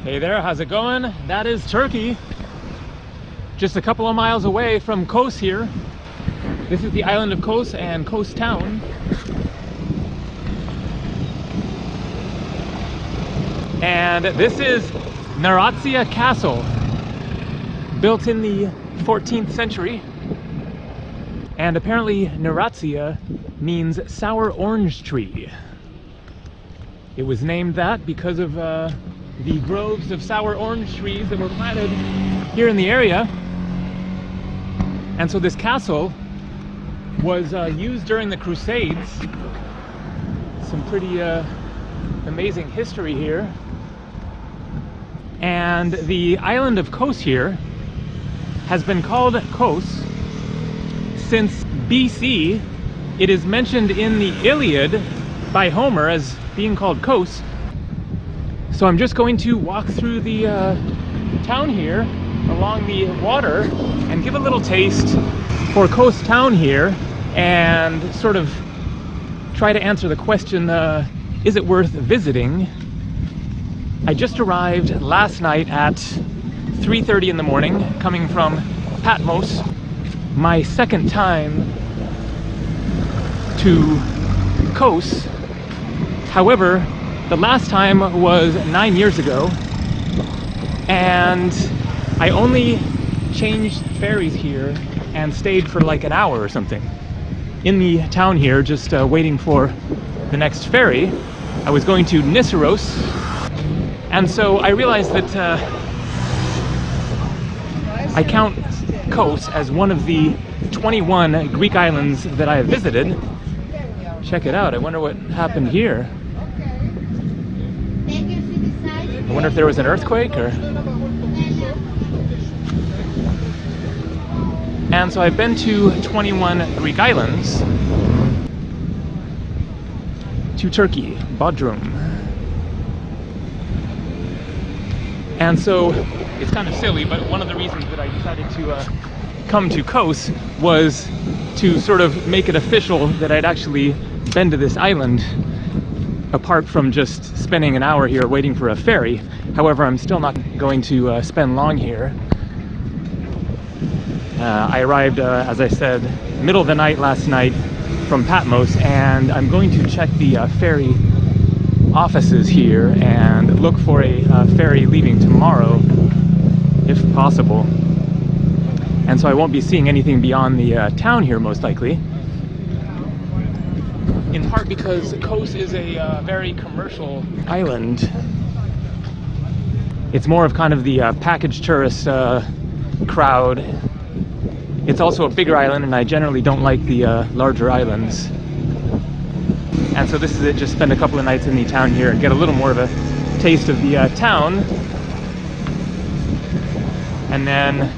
Hey there, how's it going? That is Turkey. Just a couple of miles away from KOS here. This is the island of KOS and KOS town. And this is Naratsia Castle, built in the 14th century. And apparently Naratsia means sour orange tree. It was named that because of the groves of sour orange trees that were planted here in the area. And so this castle was used during the Crusades. Some pretty amazing history here. And the island of KOS here has been called KOS since BC. It is mentioned in the Iliad by Homer as being called KOS. So I'm just going to walk through the town here along the water and give a little taste for KOS town here and sort of try to answer the question, is it worth visiting? I just arrived last night at 3:30 in the morning, coming from Patmos. My second time to KOS. However, the last time was 9 years ago, and I only changed ferries here and stayed for like an hour or something in the town here, just waiting for the next ferry. I was going to Niceros, and so I realized that I count KOS as one of the 21 Greek islands that I have visited. Check it out. I wonder what happened here. I wonder if there was an earthquake or... And so I've been to 21 Greek islands. To Turkey, Bodrum. And so it's kind of silly, but one of the reasons that I decided to come to KOS was to sort of make it official that I'd actually been to this island, apart from just spending an hour here waiting for a ferry. However, I'm still not going to spend long here. I arrived, as I said, middle of the night last night from Patmos, and I'm going to check the ferry offices here and look for a ferry leaving tomorrow, if possible. And so I won't be seeing anything beyond the town here, most likely. In part because KOS is a very commercial island. It's more of kind of the package tourist crowd. It's also a bigger island, and I generally don't like the larger islands. And so this is it, just spend a couple of nights in the town here and get a little more of a taste of the town. And then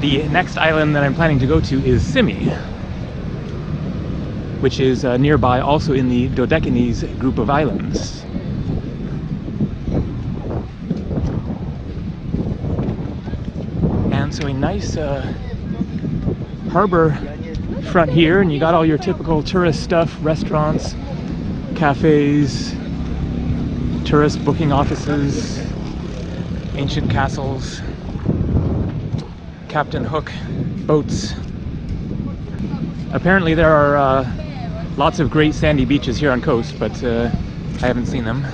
the next island that I'm planning to go to is Simi, which is nearby, also in the Dodecanese group of islands. And so a nice harbor front here, and you got all your typical tourist stuff, restaurants, cafes, tourist booking offices, ancient castles, Captain Hook boats. Apparently there are lots of great sandy beaches here on KOS, but I haven't seen them.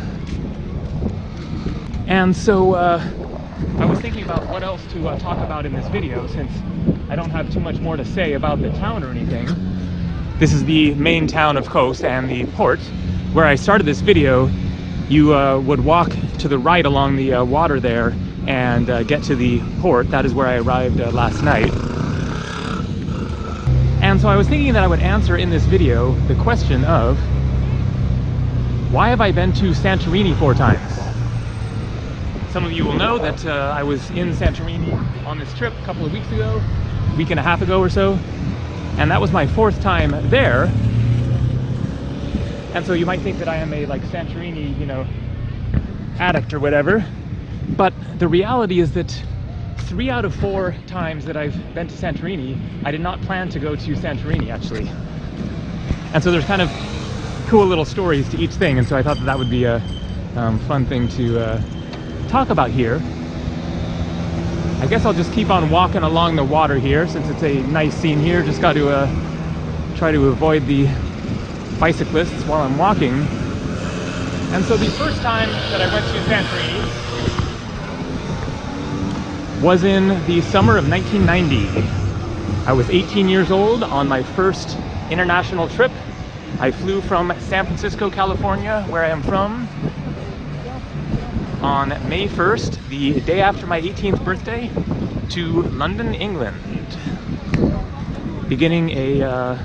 And so I was thinking about what else to talk about in this video, since I don't have too much more to say about the town or anything. This is the main town of KOS and the port. Where I started this video, you would walk to the right along the water there and get to the port. That is where I arrived last night. And so I was thinking that I would answer in this video the question of, why have I been to Santorini 4 times? Some of you will know that I was in Santorini on this trip a couple of weeks ago, a week and a half ago or so, and that was my 4th time there. And so you might think that I am a Santorini, addict or whatever, but the reality is that 3 out of 4 times that I've been to Santorini, I did not plan to go to Santorini, actually. And so there's kind of cool little stories to each thing, and so I thought that would be a fun thing to talk about here. I guess I'll just keep on walking along the water here since it's a nice scene here. Just got to try to avoid the bicyclists while I'm walking. And so the first time that I went to Santorini was in the summer of 1990. I was 18 years old on my first international trip. I flew from San Francisco, California, where I am from, on May 1st, the day after my 18th birthday, to London, England, beginning a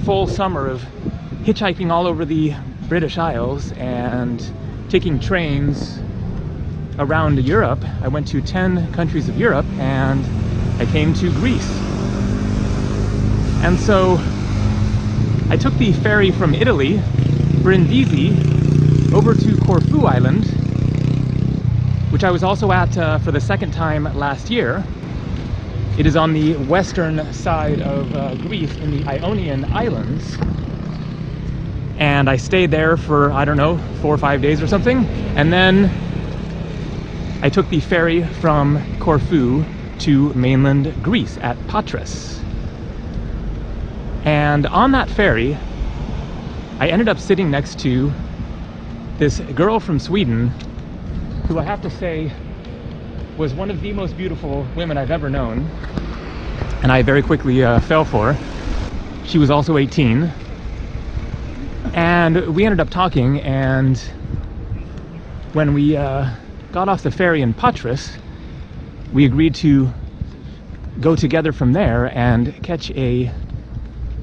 full summer of hitchhiking all over the British Isles and taking trains around Europe. I went to 10 countries of Europe and I came to Greece. And so I took the ferry from Italy, Brindisi, over to Corfu Island, which I was also at for the second time last year. It is on the western side of Greece in the Ionian Islands. And I stayed there for, I don't know, 4 or 5 days or something. And then I took the ferry from Corfu to mainland Greece at Patras. And on that ferry, I ended up sitting next to this girl from Sweden, who I have to say was one of the most beautiful women I've ever known, and I very quickly fell for her. She was also 18, and we ended up talking, and when we got off the ferry in Patras, we agreed to go together from there and catch a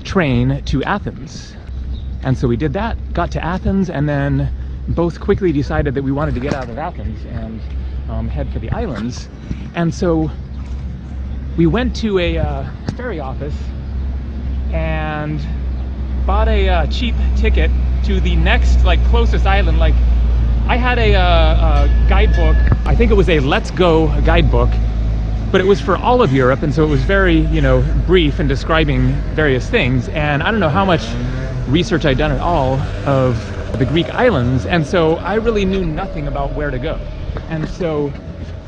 train to Athens. And so we did that, got to Athens, and then both quickly decided that we wanted to get out of Athens and head for the islands. And so we went to a ferry office and bought a cheap ticket to the next closest island. I had a guidebook. I think it was a Let's Go guidebook, but it was for all of Europe, and so it was very, brief and describing various things. And I don't know how much research I'd done at all of the Greek islands, and so I really knew nothing about where to go. And so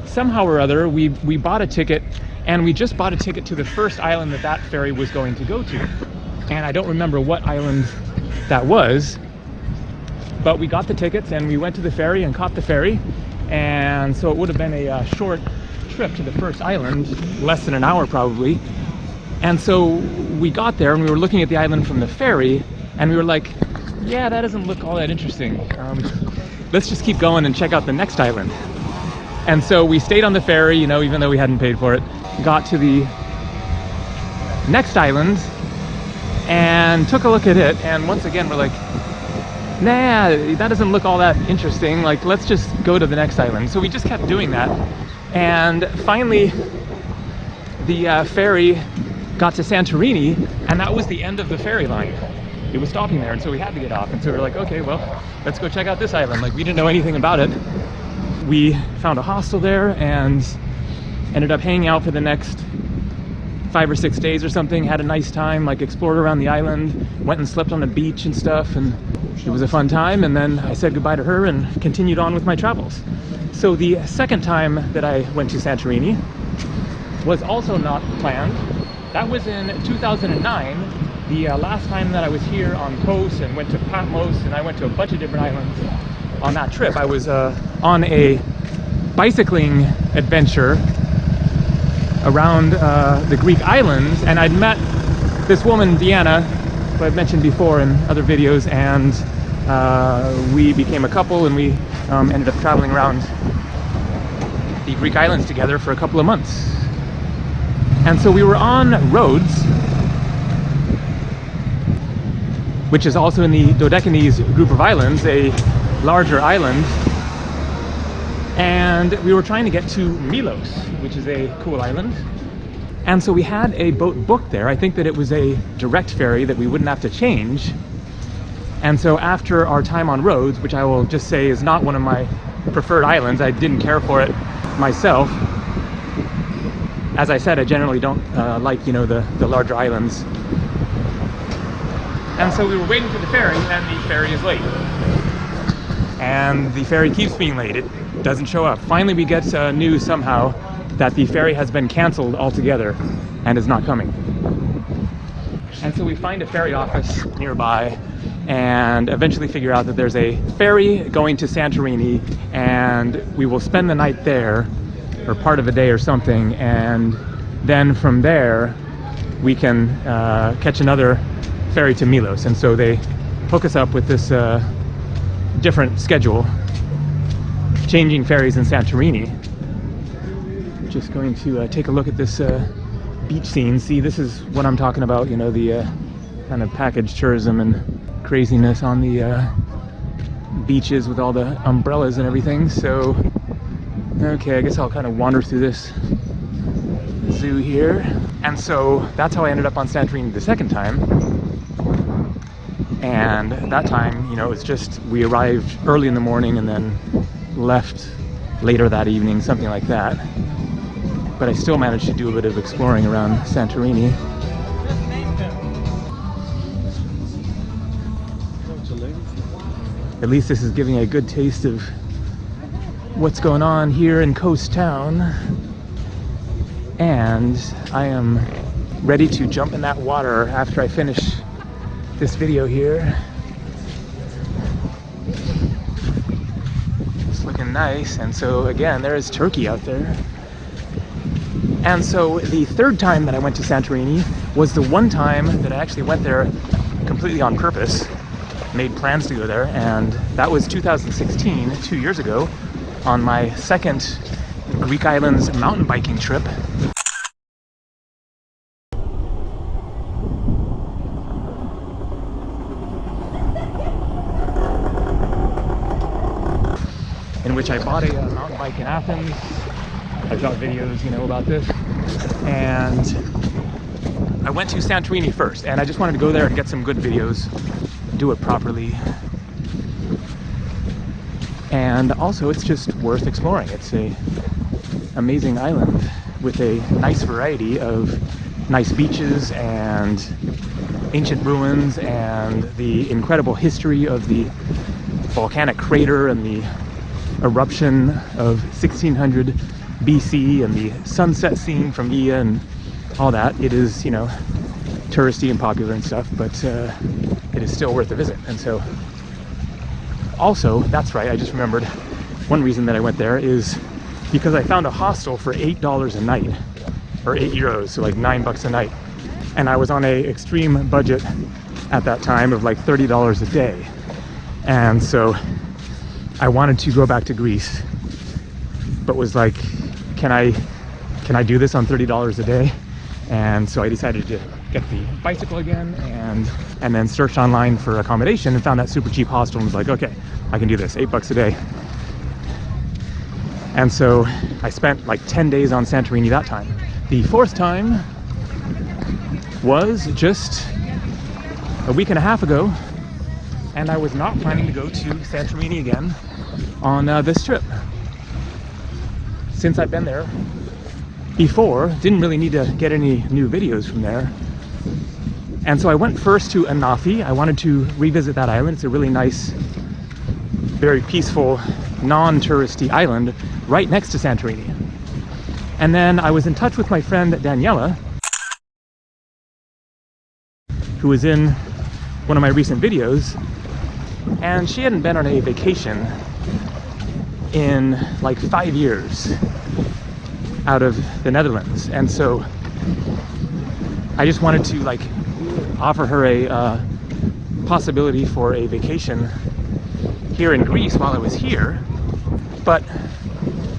somehow or other we bought a ticket, and we just bought a ticket to the first island that ferry was going to go to. And I don't remember what island that was, but we got the tickets and we went to the ferry and caught the ferry. And so it would have been a short trip to the first island, less than an hour probably. And so we got there and we were looking at the island from the ferry, and we were like, yeah, that doesn't look all that interesting. Let's just keep going and check out the next island. And so we stayed on the ferry, even though we hadn't paid for it, got to the next island and took a look at it. And once again, we're like, nah, that doesn't look all that interesting. Let's just go to the next island. So we just kept doing that. And finally, the ferry got to Santorini, and that was the end of the ferry line. It was stopping there, and so we had to get off. And so we were like, okay, well, let's go check out this island. We didn't know anything about it. We found a hostel there and ended up hanging out for the next 5 or 6 days or something. Had a nice time, explored around the island, went and slept on the beach and stuff, and it was a fun time. And then I said goodbye to her and continued on with my travels. So the second time that I went to Santorini was also not planned. That was in 2009. The last time that I was here on KOS and went to Patmos, and I went to a bunch of different islands on that trip. I was on a bicycling adventure around the Greek islands, and I'd met this woman, Deanna, who I've mentioned before in other videos, and we became a couple, and we ended up traveling around the Greek islands together for a couple of months. And so we were on Rhodes, which is also in the Dodecanese group of islands, a larger island. And we were trying to get to Milos, which is a cool island. And so we had a boat booked there. I think that it was a direct ferry that we wouldn't have to change. And so after our time on Rhodes, which I will just say is not one of my preferred islands, I didn't care for it myself. As I said, I generally don't like, the larger islands. And so we were waiting for the ferry, and the ferry is late. And the ferry keeps being late. doesn't show up. Finally, we get news somehow that the ferry has been canceled altogether and is not coming. And so we find a ferry office nearby and eventually figure out that there's a ferry going to Santorini, and we will spend the night there, or part of a day or something, and then from there we can catch another ferry to Milos. And so they hook us up with this different schedule, changing ferries in Santorini. Just going to take a look at this beach scene. See, this is what I'm talking about, you know, the kind of package tourism and craziness on the beaches with all the umbrellas and everything. So, okay, I guess I'll kind of wander through this zoo here. And so that's how I ended up on Santorini the second time. And that time, you know, it was just, we arrived early in the morning and then left later that evening, something like that. But I still managed to do a bit of exploring around Santorini. At least this is giving a good taste of what's going on here in Coast Town. And I am ready to jump in that water after I finish this video here. It's looking nice. And so again, there is Turkey out there. And so the third time that I went to Santorini was the one time that I actually went there completely on purpose, made plans to go there, and that was 2016, 2 years ago, on my second Greek Islands mountain biking trip. In which I bought a mountain bike in Athens. I've shot videos, you know, about this. And I went to Santorini first, and I just wanted to go there and get some good videos, do it properly. And also, it's just worth exploring. It's a amazing island with a nice variety of nice beaches and ancient ruins and the incredible history of the volcanic crater and the eruption of 1600 BC and the sunset scene from Ia and all that. It is, you know, touristy and popular and stuff, but it is still worth a visit. And so also, that's right, I just remembered one reason that I went there is because I found a hostel for $8 a night, or €8, so like $9 a night. And I was on a extreme budget at that time of like $30 a day. And so I wanted to go back to Greece, but was like, can I do this on $30 a day? And so I decided to get the bicycle again and then searched online for accommodation and found that super cheap hostel and was like, okay, I can do this, $8 a day. And so I spent like 10 days on Santorini that time. The fourth time was just a week and a half ago, and I was not planning to go to Santorini again on this trip. Since I've been there before, didn't really need to get any new videos from there. And so I went first to Anafi. I wanted to revisit that island. It's a really nice, very peaceful, non-touristy island right next to Santorini. And then I was in touch with my friend Daniela, who was in one of my recent videos, and she hadn't been on a vacation in like 5 years out of the Netherlands. And so I just wanted to like offer her a possibility for a vacation here in Greece while I was here, but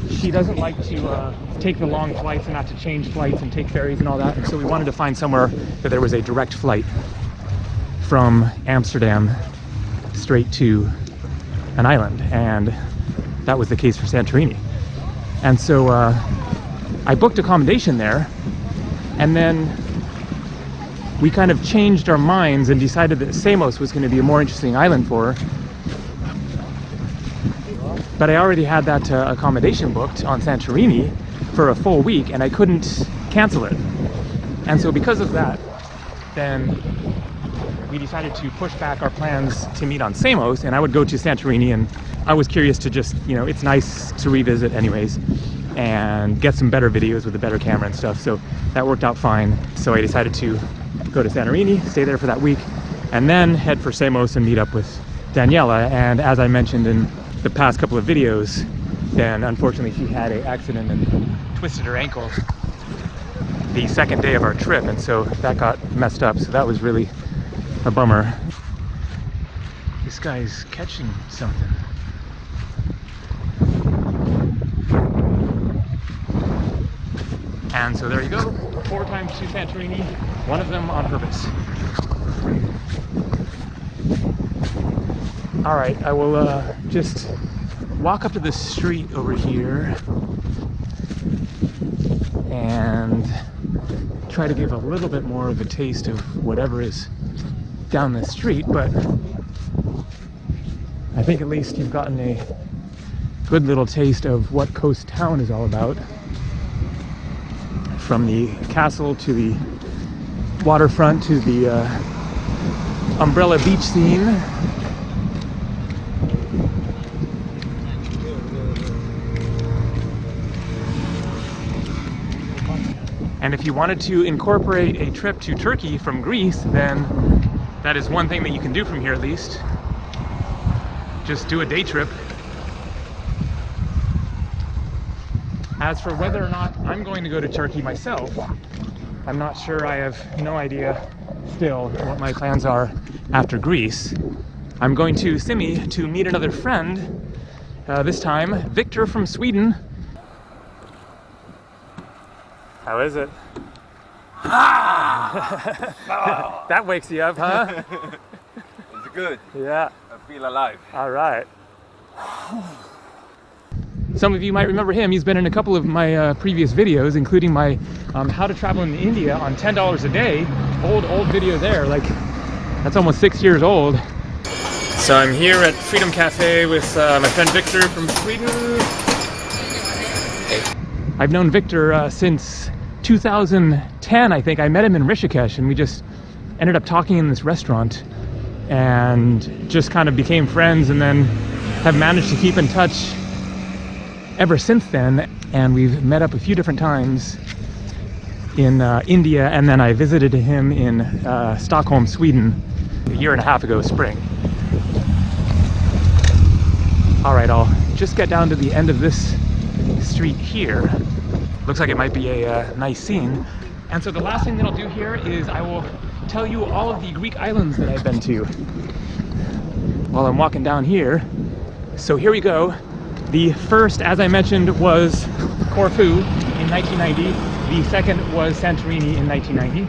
she doesn't like to take the long flights and have to change flights and take ferries and all that. And so we wanted to find somewhere that there was a direct flight from Amsterdam straight to an island, and that was the case for Santorini. And so I booked accommodation there, and then we kind of changed our minds and decided that Samos was going to be a more interesting island for her. But I already had that accommodation booked on Santorini for a full week, and I couldn't cancel it. And so because of that, then we decided to push back our plans to meet on Samos, and I would go to Santorini, and I was curious to just, you know, it's nice to revisit anyways and get some better videos with a better camera and stuff, so that worked out fine. So I decided to go to Santorini, stay there for that week, and then head for Samos and meet up with Daniela. And as I mentioned in the past couple of videos, then unfortunately she had an accident and twisted her ankle the second day of our trip, and so that got messed up, so that was really a bummer. This guy's catching something. And so there you go, 4 times to Santorini, 1 of them on purpose. All right, I will just walk up to the street over here and try to give a little bit more of a taste of whatever is down the street, but I think at least you've gotten a good little taste of what Coast Town is all about. From the castle to the waterfront to the umbrella beach scene. And if you wanted to incorporate a trip to Turkey from Greece, then that is one thing that you can do from here at least. Just do a day trip. As for whether or not I'm going to go to Turkey myself, I'm not sure. I have no idea still what my plans are after Greece. I'm going to Simi to meet another friend, this time Victor from Sweden. How is it? That wakes you up, huh? It's good. Yeah. I feel alive. All right. Some of you might remember him. He's been in a couple of my previous videos, including my how to travel in India on $10 a day. Old video there, like that's almost 6 years old. So I'm here at Freedom Cafe with my friend Victor from Sweden. I've known Victor since 2010, I think. I met him in Rishikesh, and we just ended up talking in this restaurant and just kind of became friends, and then have managed to keep in touch ever since then. And we've met up a few different times in India, and then I visited him in Stockholm, Sweden a year and a half ago, spring. All right, I'll just get down to the end of this street here. Looks like it might be a nice scene. And so the last thing that I'll do here is I will tell you all of the Greek islands that I've been to while I'm walking down here. So here we go. The first, as I mentioned, was Corfu in 1990. The second was Santorini in 1990.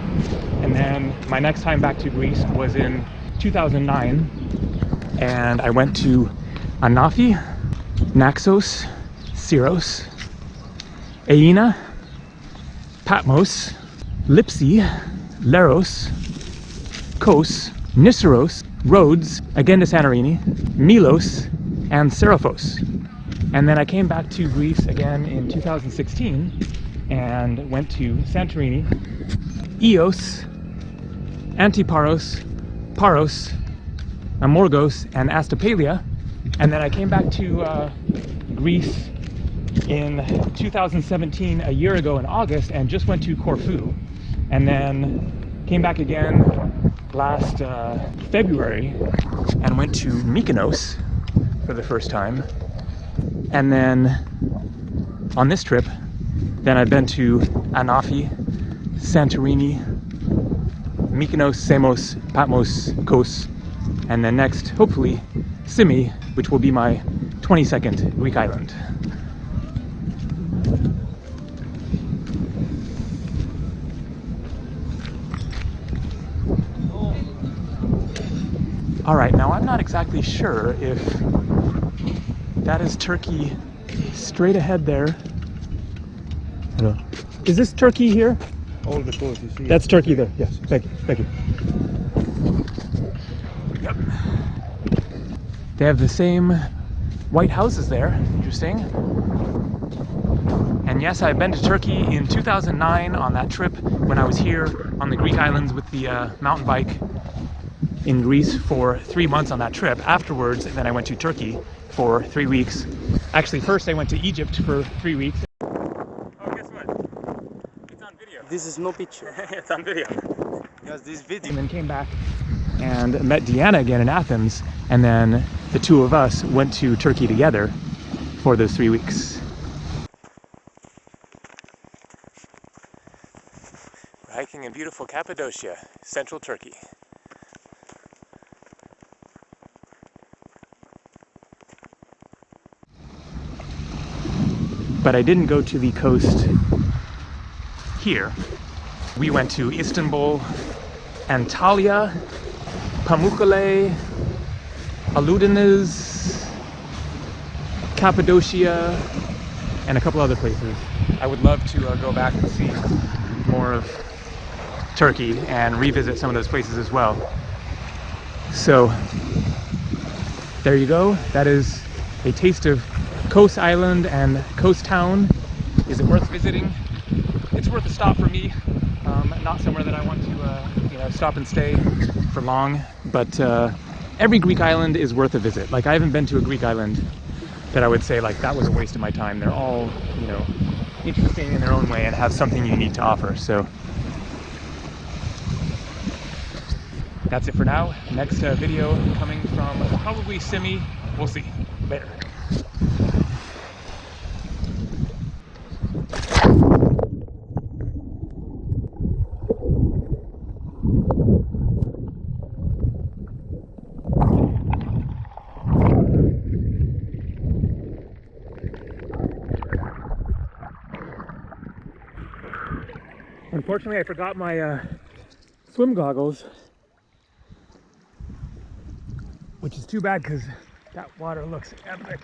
And then my next time back to Greece was in 2009. And I went to Anafi, Naxos, Syros, Aina, Patmos, Lipsi, Leros, Kos, Nisseros, Rhodes, again to Santorini, Milos, and Seraphos. And then I came back to Greece again in 2016 and went to Santorini, Ios, Antiparos, Paros, Amorgos, and Astapelia. And then I came back to Greece in 2017, a year ago in August, and just went to Corfu. And then came back again last February and went to Mykonos for the first time. And then on this trip, then I've been to Anafi, Santorini, Mykonos, Samos, Patmos, Kos, and then next, hopefully, Simi, which will be my 22nd Greek island. All right, now I'm not exactly sure if that is Turkey straight ahead there. Hello. Is this Turkey here? All the coast you see. That's Turkey there. Yes, thank you, thank you. Yep. They have the same white houses there. Interesting. And yes, I've been to Turkey in 2009 on that trip when I was here on the Greek islands with the mountain bike. in Greece for 3 months on that trip. Afterwards, then I went to Turkey for 3 weeks. Actually, first I went to Egypt for 3 weeks. Oh, guess what? It's on video. This is no picture. It's on video. Yes, this video. And then came back and met Deanna again in Athens, and then the two of us went to Turkey together for those 3 weeks. We're hiking in beautiful Cappadocia, central Turkey. But I didn't go to the coast here. We went to Istanbul, Antalya, Pamukkale, Aludeniz, Cappadocia, and a couple other places. I would love to go back and see more of Turkey and revisit some of those places as well. So there you go. That is a taste of Kos Island and Kos Town. Is it worth visiting? It's worth a stop for me. Not somewhere that I want to stop and stay for long, but every Greek island is worth a visit. Like, I haven't been to a Greek island that I would say like that was a waste of my time. They're all, interesting in their own way and have something unique to offer. So that's it for now. Next video coming from probably Simi. We'll see. Later. Unfortunately, I forgot my swim goggles, which is too bad because that water looks epic.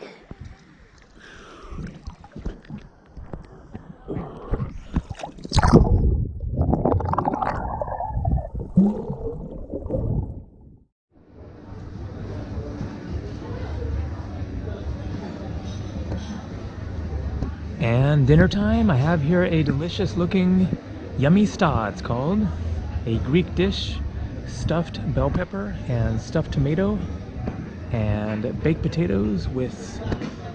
And dinner time, I have here a delicious looking yummy sta, it's called. A Greek dish, stuffed bell pepper and stuffed tomato, and baked potatoes with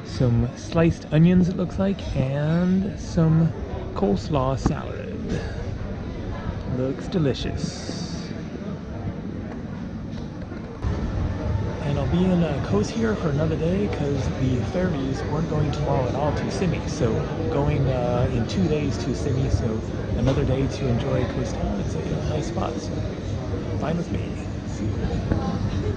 some sliced onions, it looks like, and some coleslaw salad. Looks delicious. And I'll be in Kos here for another day because the ferries weren't going tomorrow at all to Simi. So going in 2 days to Simi, so another day to enjoy Kos Town. It's a nice spot, so fine with me. See you.